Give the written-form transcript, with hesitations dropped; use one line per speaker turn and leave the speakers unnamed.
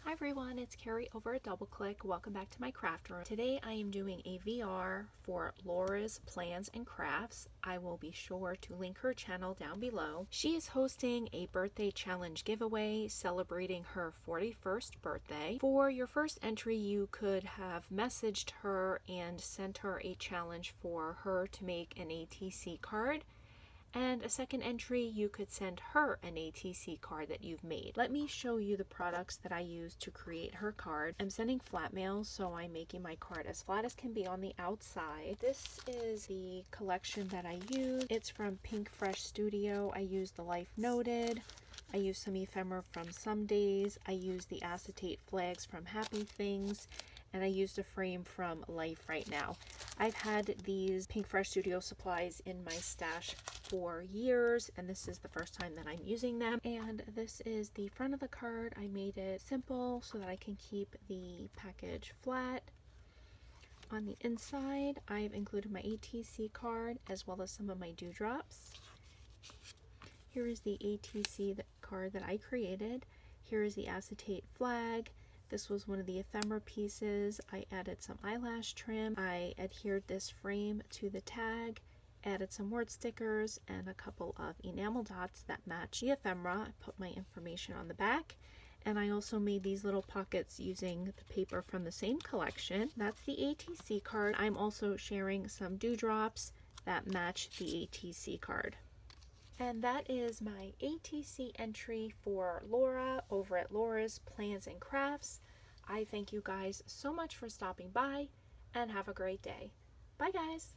Hi everyone, it's Carrie over at Double Click. Welcome back to my craft room. Today I am doing a VR for Laura's Plans and Crafts. I will be sure to link her channel down below. She is hosting a birthday challenge giveaway celebrating her 41st birthday. For your first entry, you could have messaged her and sent her a challenge for her to make an ATC card. And a second entry, you could send her an ATC card that you've made. Let me show you the products that I used to create her card. I'm sending flat mail, so I'm making my card as flat as can be on the outside. This is the collection that I used. It's from Pink Fresh Studio. I used the Life Noted. I used some ephemera from Some Days. I used the acetate flags from Happy Things. And I used a frame from Life Right Now. I've had these Pink Fresh Studio supplies in my stash for years, and this is the first time that I'm using them. And this is the front of the card. I made it simple so that I can keep the package flat. On the inside, I've included my ATC card as well as some of my dewdrops. Here is the ATC card that I created. Here is the acetate flag. This was one of the ephemera pieces. I added some eyelash trim. I adhered this frame to the tag, added some word stickers and a couple of enamel dots that match the ephemera. I put my information on the back, and I also made these little pockets using the paper from the same collection. That's the ATC card. I'm also sharing some dewdrops that match the ATC card. And that is my ATC entry for Laura over at Laura's Plans and Crafts. I thank you guys so much for stopping by and have a great day. Bye guys!